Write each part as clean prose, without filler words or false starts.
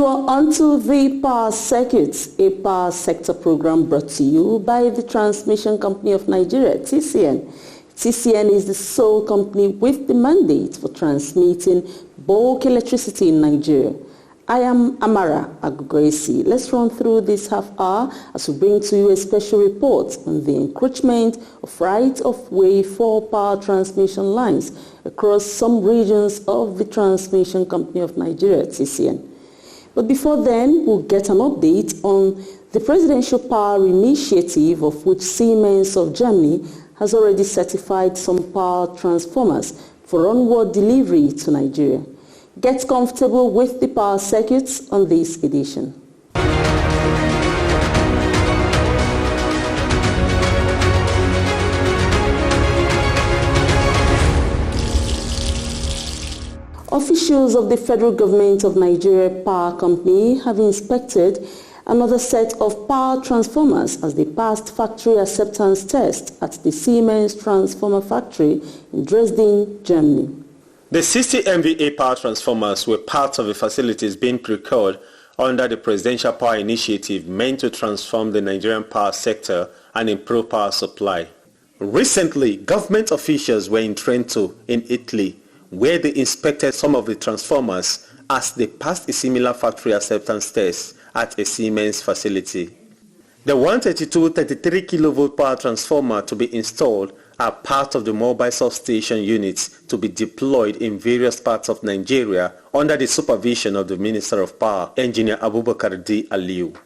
You are onto the Power Circuit, a power sector program brought to you by the Transmission Company of Nigeria, TCN. TCN is the sole company with the mandate for transmitting bulk electricity in Nigeria. I am Amara Agugoesi. Let's run through this half hour as we bring to you a special report on the encroachment of right-of-way for power transmission lines across some regions of the Transmission Company of Nigeria, TCN. But before then, we'll get an update on the Presidential Power Initiative, of which Siemens of Germany has already certified some power transformers for onward delivery to Nigeria. Get comfortable with the power circuits on this edition. Officials of the Federal Government of Nigeria Power Company have inspected another set of power transformers as they passed factory acceptance test at the Siemens Transformer Factory in Dresden, Germany. The 60 MVA power transformers were part of the facilities being procured under the Presidential Power Initiative meant to transform the Nigerian power sector and improve power supply. Recently, government officials were in Trento, in Italy, where they inspected some of the transformers as they passed a similar factory acceptance test at a Siemens facility. The 132-33 kV power transformer to be installed are part of the mobile substation units to be deployed in various parts of Nigeria under the supervision of the Minister of Power, Engineer Abubakar D. Aliyu.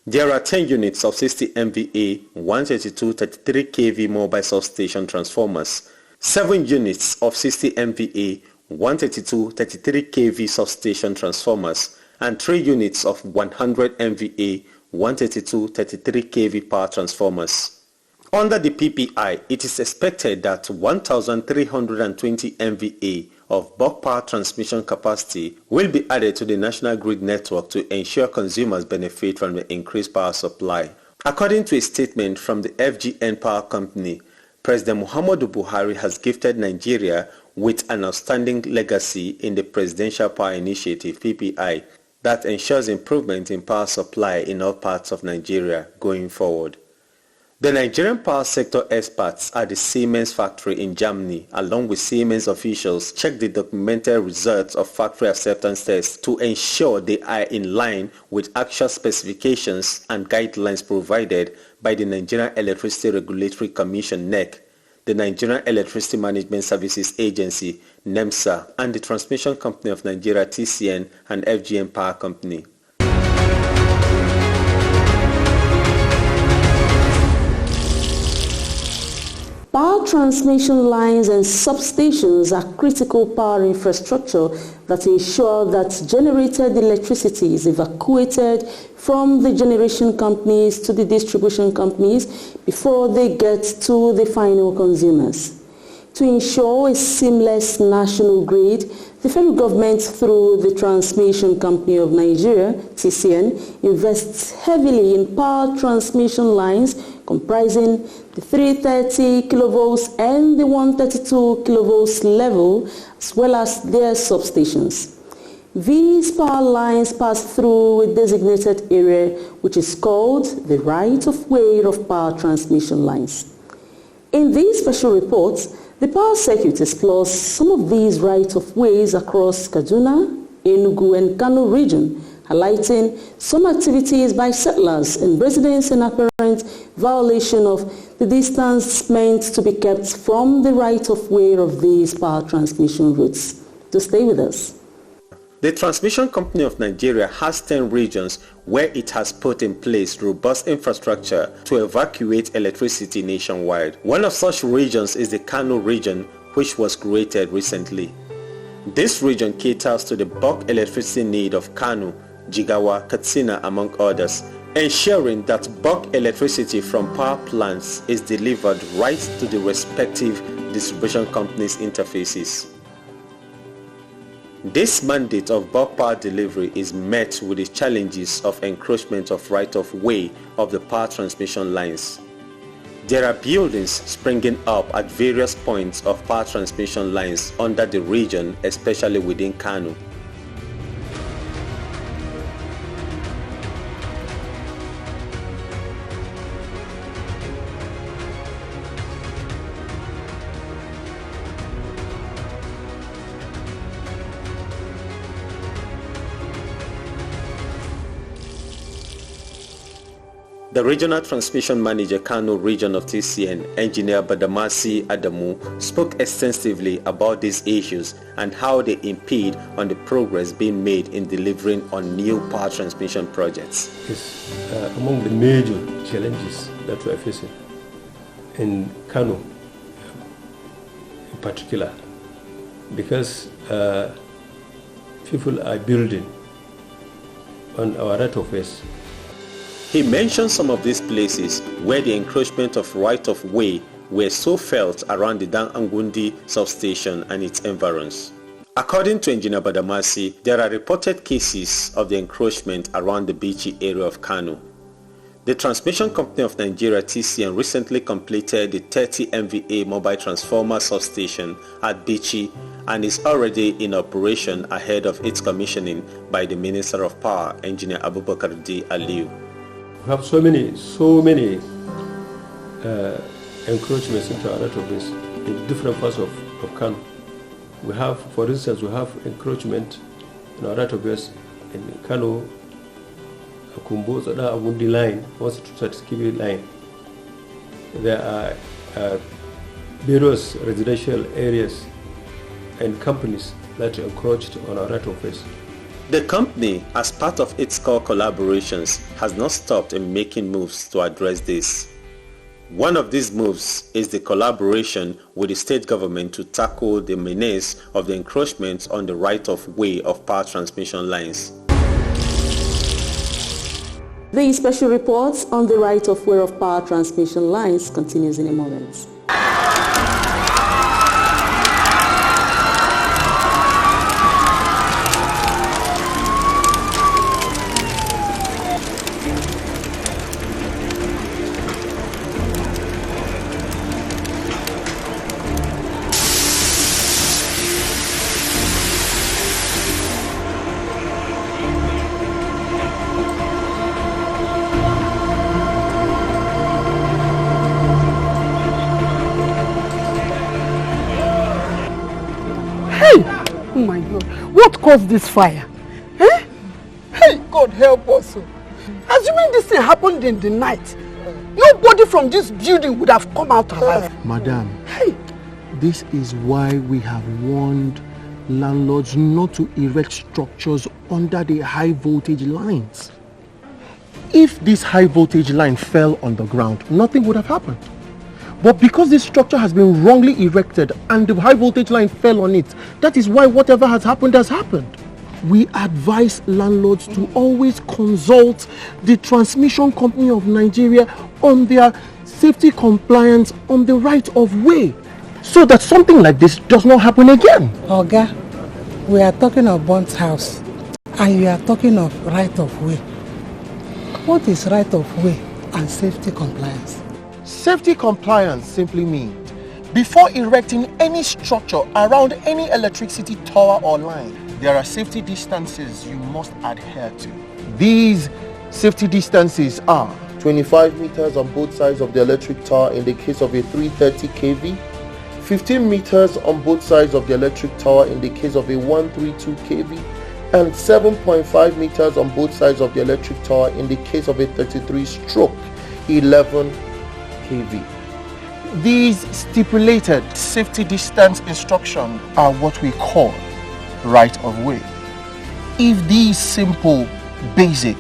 There are 10 units of 60 MVA 132-33 kV mobile substation transformers, 7 units of 60 MVA 132-33 kV substation transformers, and 3 units of 100 MVA 132-33 kV power transformers. Under the PPI, it is expected that 1,320 MVA of bulk power transmission capacity will be added to the national grid network to ensure consumers benefit from the increased power supply. According to a statement from the FGN Power Company, President Muhammadu Buhari has gifted Nigeria with an outstanding legacy in the Presidential Power Initiative (PPI) that ensures improvement in power supply in all parts of Nigeria going forward. The Nigerian power sector experts at the Siemens factory in Germany, along with Siemens officials, checked the documented results of factory acceptance tests to ensure they are in line with actual specifications and guidelines provided by the Nigerian Electricity Regulatory Commission (NEC), the Nigerian Electricity Management Services Agency (NEMSA), and the Transmission Company of Nigeria (TCN) and FGN Power Company. Power transmission lines and substations are critical power infrastructure that ensure that generated electricity is evacuated from the generation companies to the distribution companies before they get to the final consumers. To ensure a seamless national grid, the federal government, through the Transmission Company of Nigeria, TCN, invests heavily in power transmission lines comprising the 330 kV and the 132 kV level, as well as their substations. These power lines pass through a designated area which is called the right-of-way of power transmission lines. In these special reports, the Power Circuit explores some of these right-of-ways across Kaduna, Enugu and Kano region, highlighting some activities by settlers and residents in apparent violation of the distance meant to be kept from the right-of-way of these power transmission routes. To stay with us. The Transmission Company of Nigeria has 10 regions where it has put in place robust infrastructure to evacuate electricity nationwide. One of such regions is the Kano region, which was created recently. This region caters to the bulk electricity need of Kano, Jigawa, Katsina, among others, ensuring that bulk electricity from power plants is delivered right to the respective distribution companies' interfaces. This mandate of bulk power delivery is met with the challenges of encroachment of right-of-way of the power transmission lines. There are buildings springing up at various points of power transmission lines under the region, especially within Kano. The Regional Transmission Manager, Kano Region of TCN, Engineer Badamasi Adamu, spoke extensively about these issues and how they impede on the progress being made in delivering on new power transmission projects. It's among the major challenges that we are facing in Kano in particular, because people are building on our right of ways. He mentioned some of these places where the encroachment of right-of-way were so felt around the Dan Angundi substation and its environs. According to Engineer Badamasi, there are reported cases of the encroachment around the Bichi area of Kano. The Transmission Company of Nigeria (TCN) recently completed the 30 MVA mobile transformer substation at Bichi and is already in operation ahead of its commissioning by the Minister of Power, Engineer Abubakar D. Aliu. We have so many encroachments into our right of ways in different parts of Kano. We have, for instance, encroachment in our right of ways in Kano, Kumbo, Sada, Abundi line, also to Satsikibi line. There are various residential areas and companies that encroached on our right of ways. The company, as part of its core collaborations, has not stopped in making moves to address this. One of these moves is the collaboration with the state government to tackle the menace of the encroachment on the right-of-way of power transmission lines. The special reports on the right-of-way of power transmission lines continues in a moment. Oh my God, what caused this fire? Eh? Hey, God help us. Assuming this thing happened in the night, nobody from this building would have come out alive. Madam, hey, this is why we have warned landlords not to erect structures under the high voltage lines. If this high voltage line fell on the ground, nothing would have happened. But because this structure has been wrongly erected and the high voltage line fell on it, that is why whatever has happened has happened. We advise landlords to always consult the Transmission Company of Nigeria on their safety compliance on the right of way, so that something like this does not happen again. Oga, we are talking of burnt house and you are talking of right of way. What is right of way and safety compliance? Safety compliance simply means before erecting any structure around any electricity tower or line, there are safety distances you must adhere to. These safety distances are 25 meters on both sides of the electric tower in the case of a 330 kV, 15 meters on both sides of the electric tower in the case of a 132 kV, and 7.5 meters on both sides of the electric tower in the case of a 33/11 kV. These stipulated safety distance instructions are what we call right of way. If these simple, basic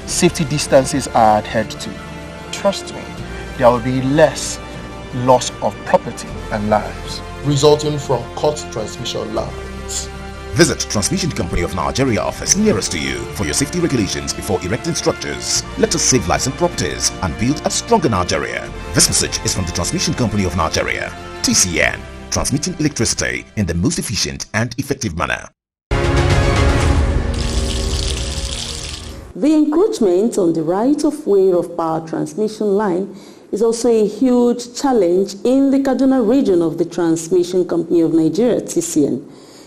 safety distances are adhered to, trust me, there will be less loss of property and lives resulting from cut transmission lines. Visit Transmission Company of Nigeria office nearest to you for your safety regulations before erecting structures. Let us save lives and properties and build a stronger Nigeria. This message is from the Transmission Company of Nigeria, TCN, transmitting electricity in the most efficient and effective manner. The encroachment on the right-of-way of power transmission line is also a huge challenge in the Kaduna region of the Transmission Company of Nigeria, TCN.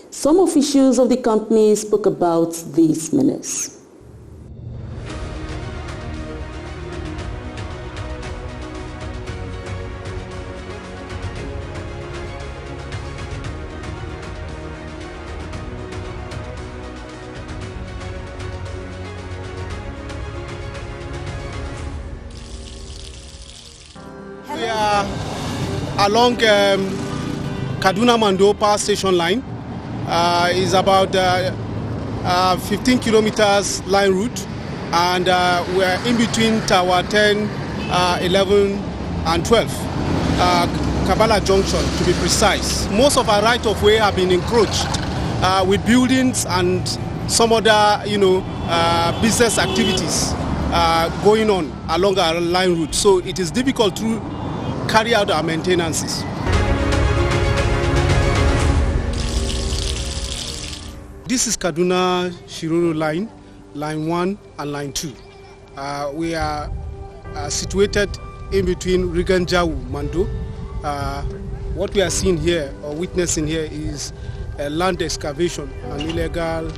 Some officials of the company spoke about this menace. along Kaduna-Mando power station line. Is about 15 kilometers line route, and we're in between Tower 10, 11, and 12. Kabbalah Junction, to be precise. Most of our right-of-way have been encroached with buildings and some other, business activities going on along our line route. So it is difficult to carry out our maintenances. This is Kaduna Shiroro line, line 1 and line 2. We are situated in between Riganjau, Mando. What we are seeing here or witnessing here is a land excavation, an illegal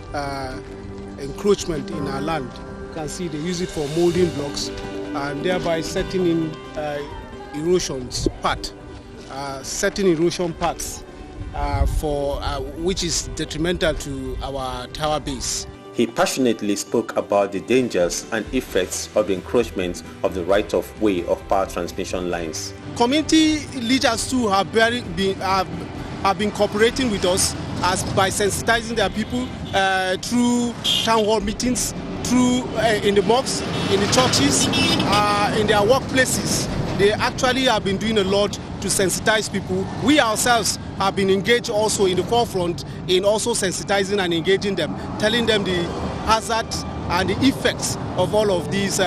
encroachment in our land. You can see they use it for molding blocks and thereby setting in erosion paths which is detrimental to our tower base. He passionately spoke about the dangers and effects of the encroachment of the right-of-way of power transmission lines. Community leaders too have been cooperating with us by sensitizing their people through town hall meetings, through in the mosques, in the churches, in their workplaces. They actually have been doing a lot to sensitize people. We ourselves have been engaged also in the forefront in also sensitizing and engaging them, telling them the hazards and the effects of all of these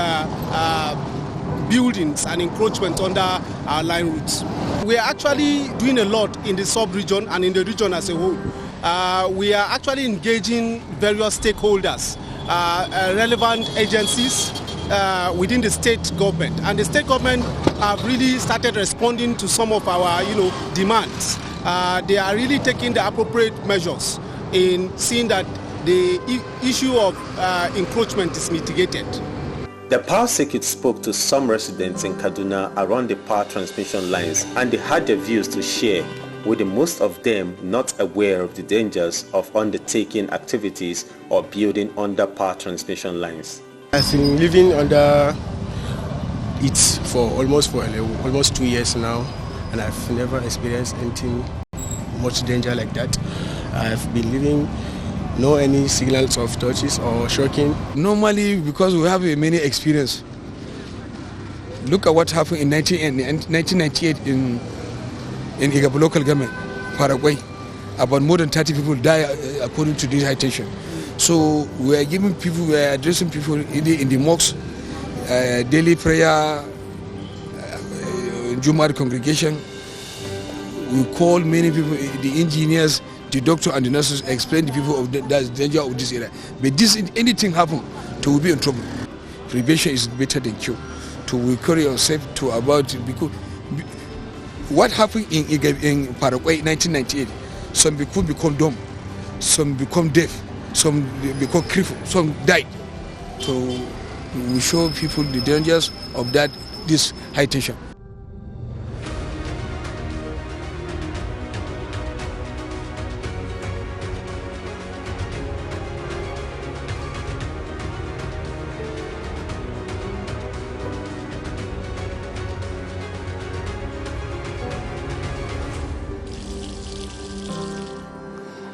buildings and encroachments under our line routes. We are actually doing a lot in the sub-region and in the region as a whole. We are actually engaging various stakeholders, relevant agencies, within the state government, and the state government have really started responding to some of our demands. They are really taking the appropriate measures in seeing that the issue of encroachment is mitigated. The power circuit spoke to some residents in Kaduna around the power transmission lines, and they had their views to share, with the most of them not aware of the dangers of undertaking activities or building under power transmission lines. I've been living under it for almost 2 years now, and I've never experienced anything much danger like that. I've been living no any signals of touches or shocking. Normally, because we have many experience. Look at what happened in 1998 in Igabo local government, Paraguay. About more than 30 people died according to this high tension. So we are giving people, we are addressing people in the mosques, daily prayer, Jumar congregation. We call many people, the engineers, the doctor and the nurses, explain to people of the danger of this area. But this, anything happen, to be in trouble. Prevention is better than cure. To we carry ourselves to about, because what happened in Paraguay 1998, some people become dumb, some become deaf, some become crippled, some died. So we show people the dangers of this high tension.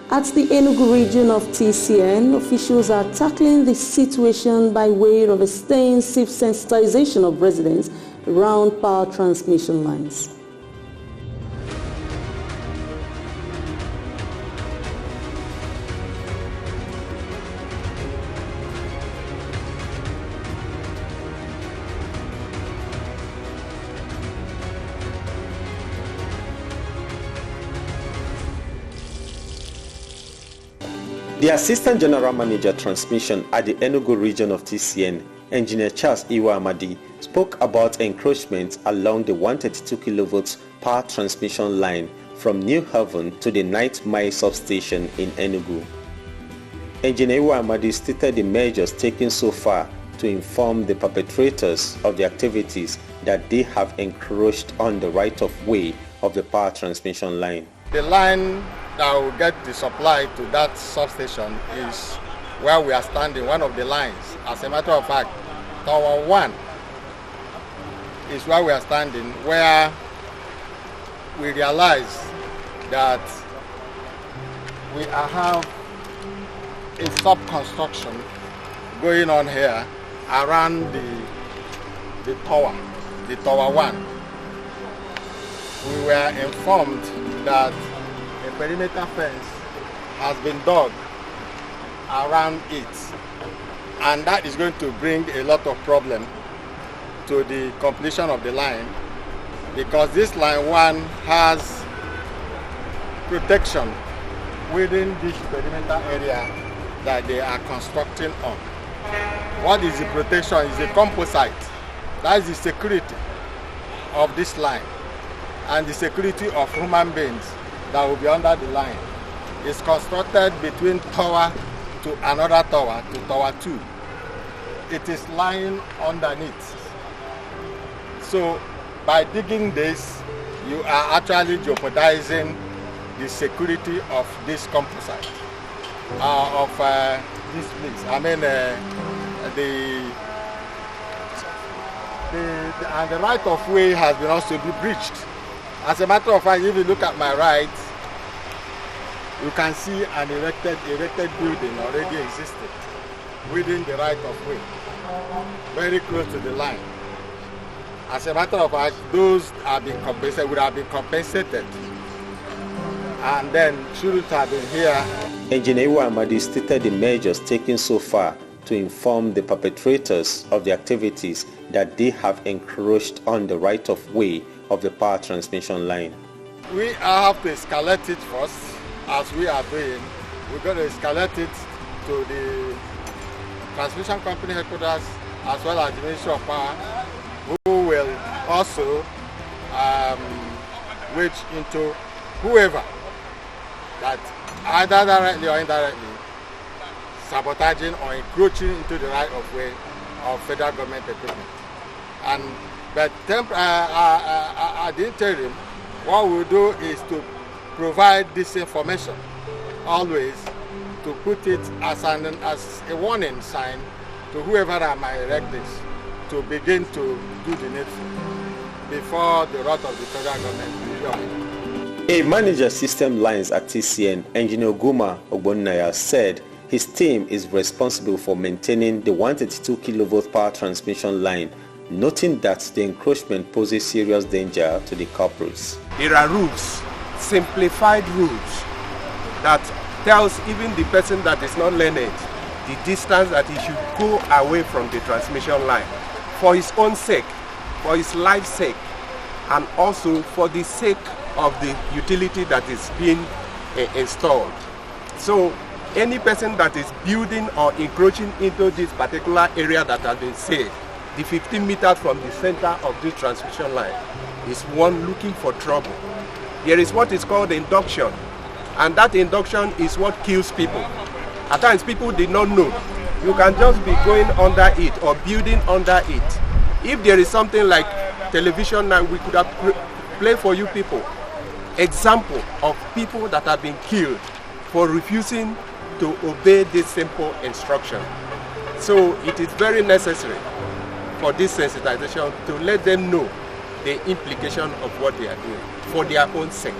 At the Enugu region of TCN, officials are tackling the situation by way of extensive sensitization of residents around power transmission lines. The Assistant General Manager Transmission at the Enugu region of TCN, Engineer Charles Iwa Amadi, spoke about encroachment along the 132 kV power transmission line from New Haven to the 9th Mile substation in Enugu. Engineer Iwa Amadi stated the measures taken so far to inform the perpetrators of the activities that they have encroached on the right-of-way of the power transmission line. The line that will get the supply to that substation is where we are standing, one of the lines. As a matter of fact, Tower 1 is where we are standing, where we realize that we have a sub-construction going on here around the tower 1. We were informed that a perimeter fence has been dug around it, and that is going to bring a lot of problem to the completion of the line, because this line 1 has protection within this perimeter area that they are constructing on. What is the protection? Is the composite. That is the security of this line and the security of human beings that will be under the line. It's constructed between tower to another tower, to tower 2. It is lying underneath. So by digging this, you are actually jeopardizing the security of this composite, of this place. I mean, and the right of way has been also be breached. As a matter of fact, if you look at my right, you can see an erected building already existed within the right of way, very close to the line. As a matter of fact, those have been compensated, would have been compensated, and then shouldn't have been here. Engineer Amadi stated the measures taken so far to inform the perpetrators of the activities that they have encroached on the right of way of the power transmission line. We have to escalate it first, as we are doing. We're going to escalate it to the transmission company headquarters as well as the Ministry of Power, who will also reach into whoever that either directly or indirectly sabotaging or encroaching into the right of way of federal government equipment. And but at the interim, what we'll do is to provide this information always, to put it as a warning sign to whoever might erect this, to begin to do the needful before the wrath of the federal government will join. A manager system lines at TCN, Engineer Guma Ogbonnaya, said his team is responsible for maintaining the 132 kilovolt power transmission line, noting that the encroachment poses serious danger to the culprits. There are rules, simplified rules, that tells even the person that is not learned the distance that he should go away from the transmission line for his own sake, for his life's sake, and also for the sake of the utility that is being installed. So any person that is building or encroaching into this particular area that has been said, the 15 meters from the center of this transmission line, is one looking for trouble. There is what is called induction, and that induction is what kills people. At times people did not know. You can just be going under it or building under it. If there is something like television now, we could have played for you people example of people that have been killed for refusing to obey this simple instruction. So it is very necessary for this sensitization to let them know the implication of what they are doing for their own sake.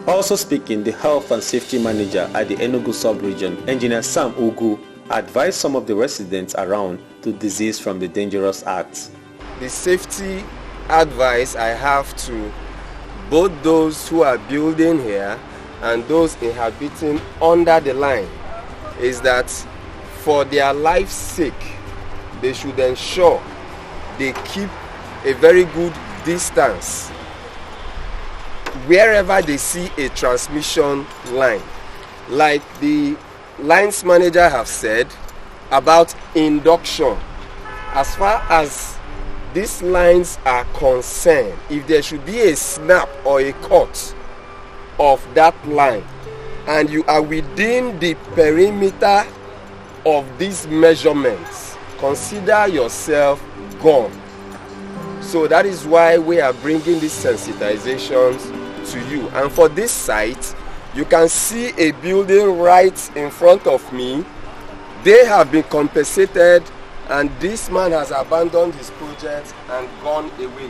Also speaking, the health and safety manager at the Enugu sub-region, Engineer Sam Ugu, advised some of the residents around to desist from the dangerous acts. The safety advice I have to both those who are building here and those inhabiting under the line is that for their life's sake, they should ensure they keep a very good distance wherever they see a transmission line. Like the lines manager have said about induction, as far as these lines are concerned, if there should be a snap or a cut of that line and you are within the perimeter of these measurements, consider yourself gone. So that is why we are bringing these sensitizations to you. And for this site, you can see a building right in front of me. They have been compensated, and this man has abandoned his project and gone away.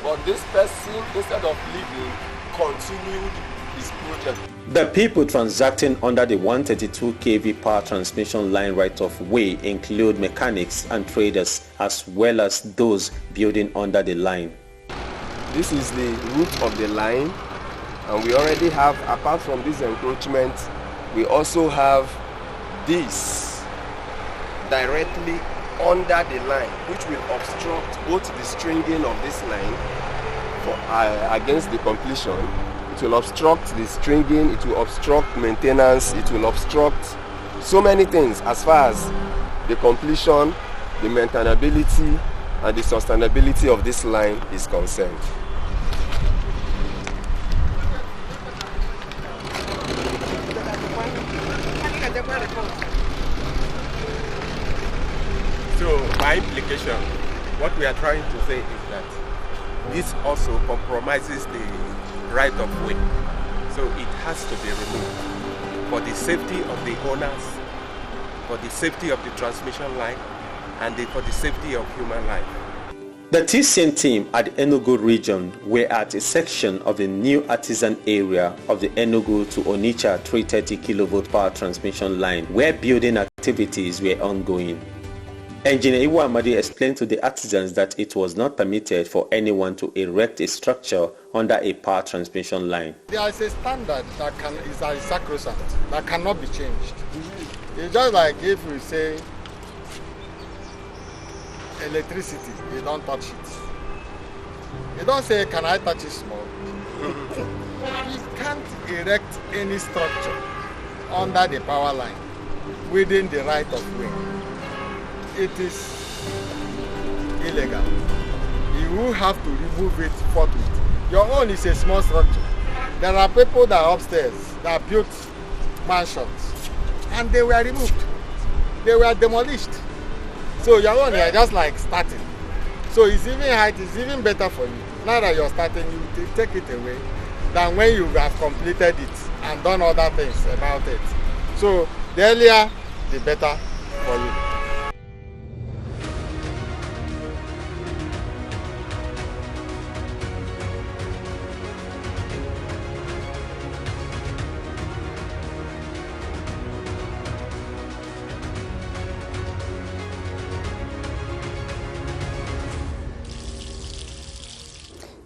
But this person, instead of leaving, continued his project. The people transacting under the 132 kV power transmission line right-of-way include mechanics and traders, as well as those building under the line. This is the route of the line, and we already have, apart from this encroachment, we also have this directly under the line, which will obstruct both the stringing of this line against the completion. It will obstruct the stringing, it will obstruct maintenance, it will obstruct so many things as far as the completion, the maintainability, and the sustainability of this line is concerned. So by implication, what we are trying to say is that this also compromises the right of way. So it has to be removed for the safety of the owners, for the safety of the transmission line, and for the safety of human life. The TCN team at the Enugu region were at a section of the new artisan area of the Enugu to Onitsha 330 kV power transmission line, where building activities were ongoing. Engineer Iwo Amadi explained to the artisans that it was not permitted for anyone to erect a structure under a power transmission line. There is a standard that is sacrosanct, that cannot be changed. It's just like if we say electricity, you don't touch it. You don't say, can I touch it small? You can't erect any structure under the power line within the right of way. It is illegal. You will have to remove it forthwith. Your own is a small structure. There are people that are upstairs that built mansions and they were removed. They were demolished. So your own, you're just like starting. So it's even better for you. Now that you're starting, you take it away than when you have completed it and done other things about it. So the earlier, the better for you.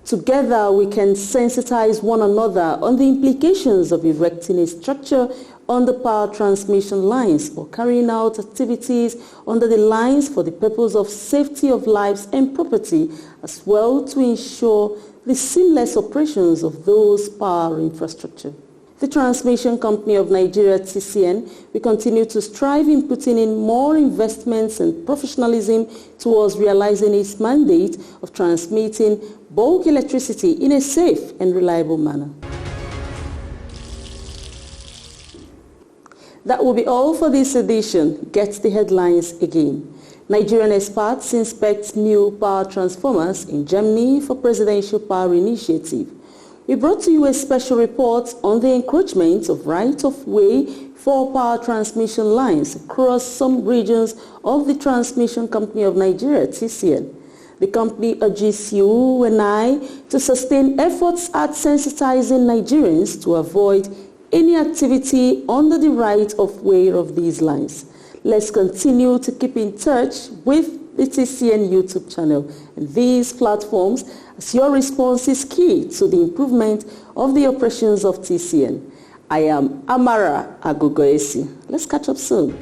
Together, we can sensitize one another on the implications of erecting a structure on the power transmission lines or carrying out activities under the lines for the purpose of safety of lives and property, as well to ensure the seamless operations of those power infrastructure. The Transmission Company of Nigeria, TCN, will continue to strive in putting in more investments and professionalism towards realizing its mandate of transmitting bulk electricity in a safe and reliable manner. That will be all for this edition. Get the headlines again. Nigerian experts inspect new power transformers in Germany for presidential power initiative. We brought to you a special report on the encroachment of right-of-way for power transmission lines across some regions of the Transmission Company of Nigeria, TCN. The company urges you and I to sustain efforts at sensitizing Nigerians to avoid any activity under the right-of-way of these lines. Let's continue to keep in touch with the TCN YouTube channel and these platforms, as your response is key to the improvement of the operations of TCN. I am Amara Agogoesi. Let's catch up soon.